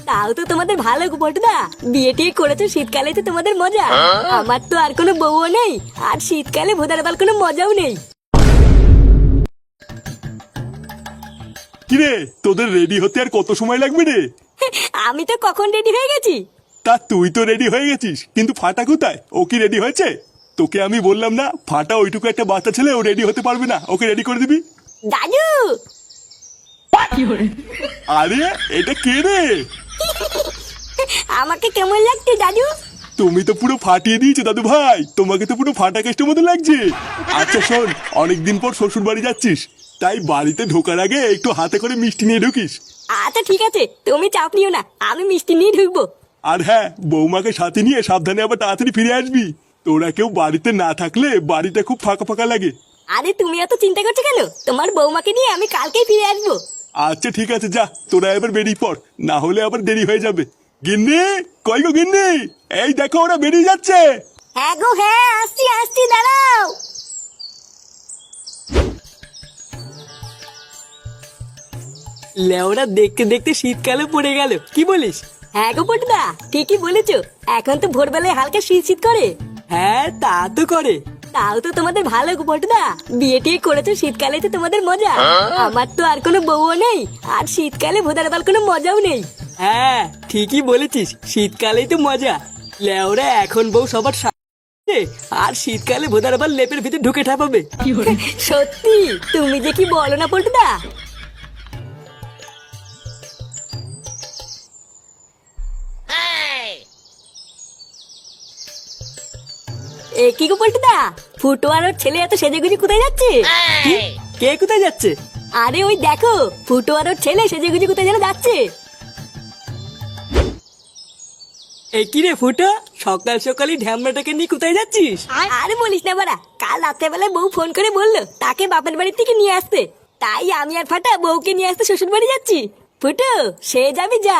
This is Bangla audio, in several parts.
তাও তো তোমাদের ভালো বটদা, বিয়ে টিয়ে করেছো শীতকালে তো তোমাদের মজা। আমার তো আর কোনো বউও নেই, আর শীতকালে ভোদার বাল কোনো মজাও নেই। কিরে, তোদের রেডি হতে আর কত সময় লাগবে রে? আমি তো কখন রেডি হয়ে গেছি। তা তুই তো রেডি হয়ে গেছিস, কিন্তু ফাটা কোথায়? ও কি রেডি হয়েছে? তোকে আমি বললাম না, ফাটা ওইটুকু একটা বাচ্চা ছেলে, ও রেডি হতে পারবে না, ওকে রেডি করে দিবি। দাদু, আরে এটা কে রে? আমাকে কেমন লাগছে দাদু? তুমি তো পুরো ফাটিয়ে দিয়েছো দাদু ভাই, তোমাকে তো পুরো ফাটা কেস্টের মতো লাগছে। আচ্ছা শোন, অনেকদিন পর শ্বশুর বাড়ি যাচ্ছিস, তাই বাড়িতে ঢোকার আগে একটু হাতে করে মিষ্টি নিয়ে ঢুকিস। আচ্ছা ঠিক আছে, তুমি চাপ নিও না, আমি মিষ্টি নিয়ে ঢুকবো। আর হ্যাঁ, বৌমাকে সাথে নিয়ে সাবধানে আবার তাড়াতাড়ি ফিরে আসবি। তোরা কেউ বাড়িতে না থাকলে বাড়িটা খুব ফাঁকা ফাঁকা লাগে। আরে তুমি এত চিন্তা করছো কেন? তোমার বৌমাকে নিয়ে আমি কালকেই ফিরে আসবো। আচ্ছা ঠিক আছে, যা তোরা এবার বেরিয়ে পড়, না হলে আবার দেরি হয়ে যাবে। গিন্নি, কই গো গিন্নি, এই দেখো ওরা বেরিয়ে যাচ্ছে। হ্যাঁ গো হ্যাঁ, আসছি আসছি, দাঁড়াও। লেওরা দেখতে দেখতে শীতকালে পড়ে গেল, কি বলিস? হ্যাঁ গো পটুদা, ঠিকই বলেছো। এখন তো ভোরবেলায় হালকা শীত শীত করে। হ্যাঁ তা তো করে। তাও তো তোমাদের ভালো গো পটুদা, বিয়ে টিয়ে করেছো শীতকালে তো তোমাদের মজা। আমার তো আর কোনো বউও নেই, আর শীতকালে ভোদার বাল কোনো মজাও নেই। হ্যাঁ ঠিকই বলেছিস, শীতকালেই তো মজা। লেওরা এখন বউ সবার সাথে, আর শীতকালে ভোদার আবার লেপের ভিতরে ঢুকে ঠাপাবে। সত্যি, তুমি যে কি বলো না পটুদা। এ কি গো পল্টুদা, ফুটো আর ওর ছেলে এত সেজেগুজি কোথায় যাচ্ছে? কি? কে কোথায় যাচ্ছে? আরে ওই দেখো, ফুটো আর ওর ছেলে সেজেগুজি কোথায় যেন যাচ্ছে। এই কি রে ফুটো, সকাল সকালই ঢ্যামড়াটাকে নিয়ে কোথায় যাচ্ছিস? আরে বলিস না বাড়া, কাল রাত্রেবেলায় বউ ফোন করে বললো তাকে বাপের বাড়ি থেকে নিয়ে আসতে, তাই আমি আর ফাটা বউকে নিয়ে আসতে শ্বশুর বাড়ি যাচ্ছি। ফুটো, সে যাবি যা,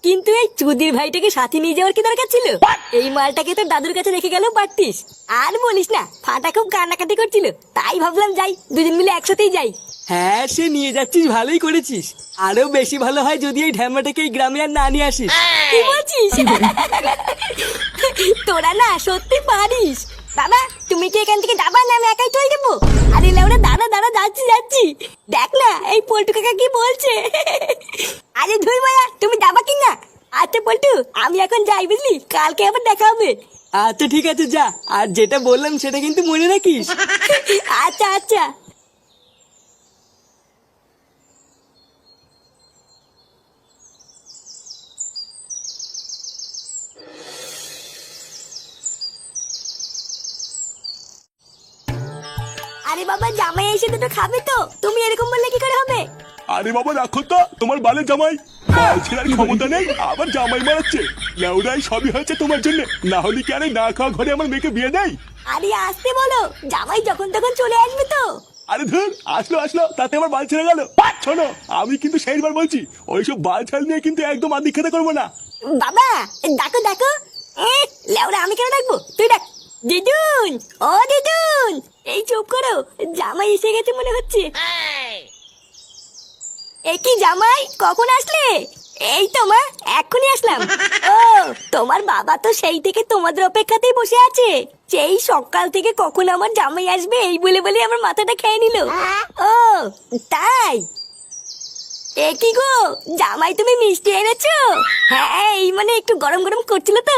কিন্তু এই চুদির ভাইটাকে সাথে নিয়ে যাওয়ার কি দরকার ছিল? এই মালটাকে তোর দাদুর কাছে রেখে গেলেও পারতিস। আর বলিস না, ফাটা খুব কান্নাকাটি করছিল, তাই ভাবলাম যাই, দুজন মিলে একসাথেই যাই। হ্যাঁ সে নিয়ে যাচ্ছিস, ভালোই করেছিস। আরো বেশি ভালো হয় যদি এই ঢ্যামড়াটাকে এই গ্রামে আর না নিয়ে আসিস। কি বলছিস? তোরা না সত্যি পারিস। বাবা, তুমি কি এখান থেকে যাবা না আমি একাই চলে যাবো? আরে লেওরা, দাঁড়া দাঁড়া, যাচ্ছি যাচ্ছি। দেখ না এই পল্টু কাকা কি বলছে। আরে ধুই মায়া, তুমি যাবা কি না? আচ্ছা পল্টু, আমি এখন যাই, বুঝলি, কালকে আবার দেখা হবে। আচ্ছা ঠিক আছে যা, আর যেটা বললাম সেটা কিন্তু মনে রাখিস। আচ্ছা আচ্ছা। আরে বাবা, জামাই এসে দুটো খাবে তো, তুমি এরকম বললে কি করে হবে? আরে বাবা রাখো তো, তোমার বালের জামাই বাল ছেড়ার ক্ষমতা নেই, আবার জামাই মারাচ্ছে। লেউরাই সবই হয়েছে তোমার জন্য, না হলে কি আরে না খাওয়া ঘরে আমার মেয়েকে বিয়ে দেয়? আরে আসতে বলো, জামাই যখন তখন চলে আসবে তো। আরে ধর, আসলো আসলো, তাতে আমার বাল ছেড়ে গেল। শোনো, আমি কিন্তু সেইবার বলছি, ওইসব বাল ছাল নিয়ে কিন্তু একদম আদি খেতে করবো না। বাবা, দেখো দেখো। লেওরা, আমি কেন ডাকবো, তুই ডাক। দিদুন, ও দিদুন, এই চুপ করো, জামাই এসে গেছে মনে হচ্ছে। এ কি জামাই, কখন আসলে? এই তো মা, এক্ষুনি আসলাম। ও, তোমার বাবা তো সেই থেকে তোমাদের অপেক্ষাতেই বসে আছে। সেই সকাল থেকে কখন আমার জামাই আসবে এই বলে বলে আমার মাথাটা খেয়ে নিল। ও তাই? এ কি গো, জামাই তুমি মিষ্টি এনেছো? হ্যাঁ, এই মানে একটু গরম গরম করছিল তো,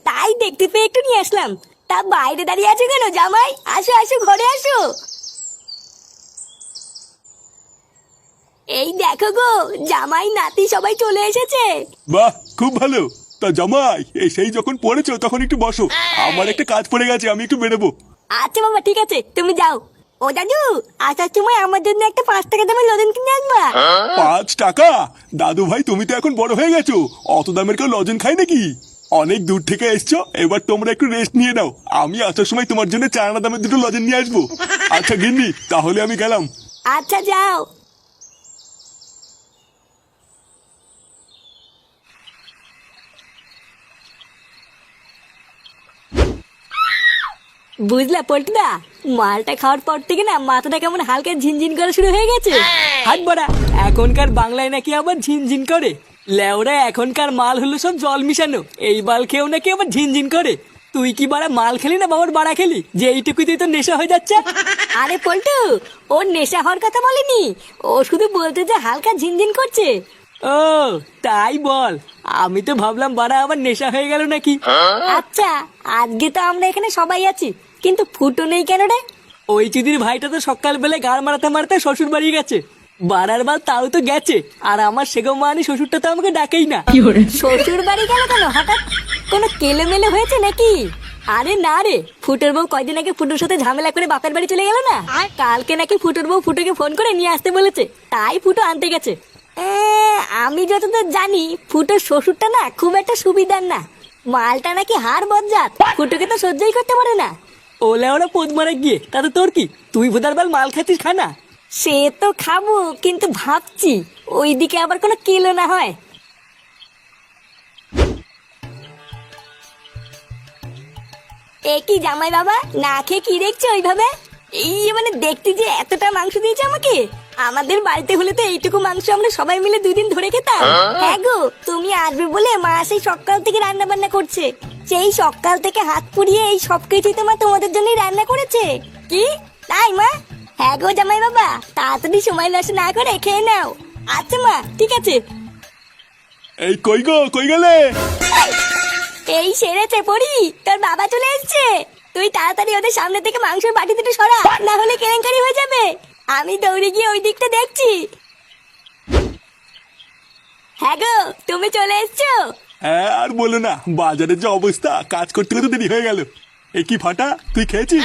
তাই দেখতে পেয়ে একটু নিয়ে আসলাম। তা বাইরে দাঁড়িয়ে আছো কেন জামাই? আসো আসো, ঘরে আসো। এই দেখো গো, জামাই নাতি সবাই চলে এসেছে। বাহ, খুব ভালো। তা জামাই সেই যখন পড়েছো তখন একটু বসো, আমার একটা কাজ পড়ে গেছে, আমি একটু বেরোবো। আচ্ছা বাবা, ঠিক আছে, তুমি যাও। ও দাদু, আসার সময় আমার জন্য একটা 5 টাকা দামের লজেন কিনে আনবা। 5 টাকা? দাদু ভাই তুমি তো এখন বড় হয়ে গেছো, অত দামের কেউ লজেন খাই নাকি? অনেক দূর থেকে এসছো, এবার তোমরা একটু রেস্ট নিয়ে নাও, আমি আসার সময় তোমার জন্য 4 আনা দামের দুটো লজেন নিয়ে আসবো। আচ্ছা গিন্নি, তাহলে আমি গেলাম। আচ্ছা যাও। বুঝলা পল্টুদা, মালটা খাওয়ার পর থেকে না মাথাটা কেমন হালকা ঝিনঝিন করা শুরু হয়ে গেছে। হাট বড়া, এখনকার বাংলায় নাকি আবার ঝিনঝিন করে। লেওরা এখনকার মাল হলো সব জল মিশানো, এই মাল খেয়েও নাকি আবার ঝিনঝিন করে। তুই কি বাড়া মাল খেলি না বাবার বাড়া খেলি যে এইটুকুতেই তো নেশা হয়ে যাচ্ছে? আরে পল্টু, ওর নেশা হওয়ার কথা বলেনি, ও শুধু বলতে যে হালকা ঝিনঝিন করছে। ও তাই বল, আমি তো ভাবলাম বাড়া আবার নেশা হয়ে গেল নাকি। আচ্ছা, আজকে তো আমরা এখানে সবাই আছি, কিন্তু ফুটো নেই কেন রে? ওই চুদির ভাইটা তো সকালবেলা গাড় মারাতে মারাতে শ্বশুর বাড়ি গেছে, বাড়ার বাল তাও তো গেছে, আর আমার সেগো মানি শ্বশুরটা তো আমাকে ডাকেই না। শ্বশুর বাড়ি গেল কেন হঠাৎ? কোনো কেলেমেলে হয়েছে নাকি? আরে না রে, ফুটোর বউ কয়দিন আগে ফুটোর সাথে ঝামেলা করে বাপের বাড়ি চলে গেল না, আর কালকে নাকি ফুটোর বউ ফুটোকে ফোন করে নিয়ে আসতে বলেছে, তাই ফুটো আনতে গেছে। আমি যতদূর জানি ফুটোর শ্বশুরটা না খুব একটা সুবিধার না, মালটা নাকি হাড় বজ্জাত, ফুটোকে তো সহ্যই করতে পারে না। ওলে ওরা পোদ মারা গিয়ে তাতে তোর কি, তুই ভোদার বাল মাল খাচ্ছিস খানা। সে তো খাবো, কিন্তু ভাবছি ওইদিকে আবার কোনো কিলো না হয়। এ কি জামাই বাবা, না খেয়ে কি দেখছো ওইভাবে? এই মানে দেখতে যে এতটা মাংস দিয়েছে আমাকে, আমাদের বাড়িতে হলে তো এইটুকু মাংস আমরা সবাই মিলে 2 দিন ধরে খেতাম। হ্যাঁ গো, তুমি আসবে বলে মা সেই সকাল থেকে রান্না বান্না করছে, সেই সকাল থেকে হাত পুড়িয়ে এই সব কিছুই তো মা তোমাদের জন্যই রান্না করেছে। কি তাই মা? হ্যাঁ গো জামাই বাবা, তাড়াতাড়ি সময় নষ্ট না করে খেয়ে নাও। আচ্ছা মা, ঠিক আছে। এই কই গো, কই গেলে? এই সেরেছে পড়ি, তোর বাবা চলে এসেছে। তুই তাড়াতাড়ি ওদের সামনে থেকে মাংসের বাটি দুটো সরা, না হলে কেলেঙ্কারি হয়ে যাবে। আমি দৌড়ে গিয়ে ওই দিকটা দেখছি। হ্যাঁ গো, তুমি চলে এসছো? হ্যাঁ, আর বলো না, বাজারের যে অবস্থা, কাজ করতে করতে দেরি হয়ে গেল। এই কি ফাটা, তুই খেয়েছিস?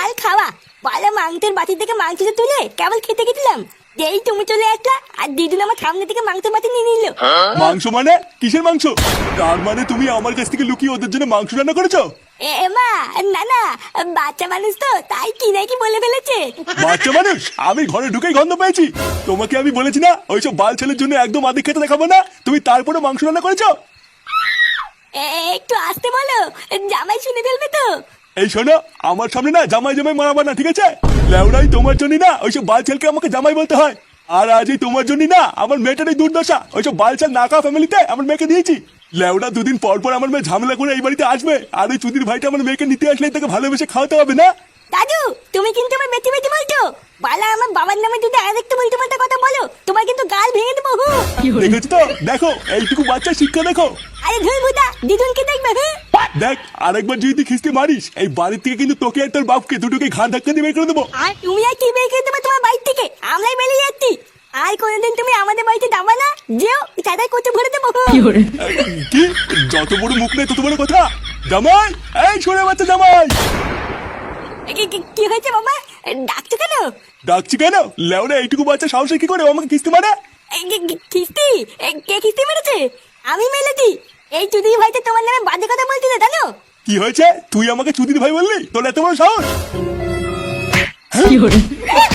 আর খাওয়া বলে, মাংসের বাটি থেকে মাংসটা তুলে কেবল খেতে গেছিলাম, যেই তুমি চলে আসলা আর দিদুন আমার সামনে থেকে মাংসের বাটি নিয়ে নিল। মাংস মানে কিসের মাংস? তার মানে তুমি আমার কাছ থেকে লুকিয়ে ওদের জন্য মাংস রান্না করেছো? এ মা, না না, বাচ্চা মানুষ তো তাই কি নাকি বলে ফেলেছে। বাচ্চা মানুষ? আমি ঘরে ঢুকেই গন্ধ পেয়েছি। তোমাকে আমি বলেছি না ওইসব বাল ছেলের জন্য একদম আদিক খেতে দেখাবো না, তুমি তারপরে মাংস রান্না করেছো? একটু আসতে বলো, জামাই শুনে ফেলবে তো। এই শোনো, আমার সামনে না জামাই জামাই মারাবা না, ঠিক আছে? লেউড়াই তোমার জন্যই না ওইসব বাল ছেলকে আমাকে জামাই বলতে হয়, আর আজ এই তোমার জন্যই না আমার মেয়েটার এই দুর্দশা। ওইসব বাল ছেল নাকা ফ্যামিলিতে আমার মেয়েকে দিয়েছি। লেউড়া 2 দিন পর পর আমার মেয়ে ঝামেলা করে এই বাড়িতে আসবে, আর এই চুদির ভাইটা আমার মেয়েকে নিতে আসলে তাকে ভালোবেসে খাওয়াতে হবে না? দাদু, তুমি কিন্তু আমার বেঁচে বেঁচে বলছো, বালা আমার বাবার নামে যদি আর একটু উল্টো পাল্টা কথা বলো, তোমার কিন্তু গাল ভেঙে দেবো। দেখেছো তো, দেখো এইটুকু বাচ্চা শিক্ষা দেখো। আরে ধুই ভুদা, দিদুনকে দেখবে। দেখ, আরেকবার যদি তুই খিস্তি মারিস, এই বাড়ির থেকে কিন্তু তোকে আর তোর বাপকে দুটোকে ঘাট ধাক্কা দিয়ে বের করে দেবো। আর তুমি আর কি বের করে দেবে তোমার বাড়ি থেকে? আমরাই বেরিয়ে যাচ্ছি, আর কোনোদিন তুমি আমাদের বাড়িতে যাবে না, যেও চাঁদাই করতে ভরে দেবো। কি? যত বড় মুখ নেই তত বড় কথা। জামাই, এই শোনে বাচ্চা জামাই। কি হয়েছে বাবা, ডাকছো কেন? ডাকছি কেন? লেওরা এইটুকু বাচ্চা সাহসে কি করে আমাকে কিস্তি মারে? কিস্তি? কে কিস্তি মেরেছে? আমি মেরেছি। এই চুদি ভাইতে তোমার নামে বাজে কথা বলছিলে, জানো? কি হয়েছে? তুই আমাকে চুদির ভাই বললি? তোর এত বড় সাহস?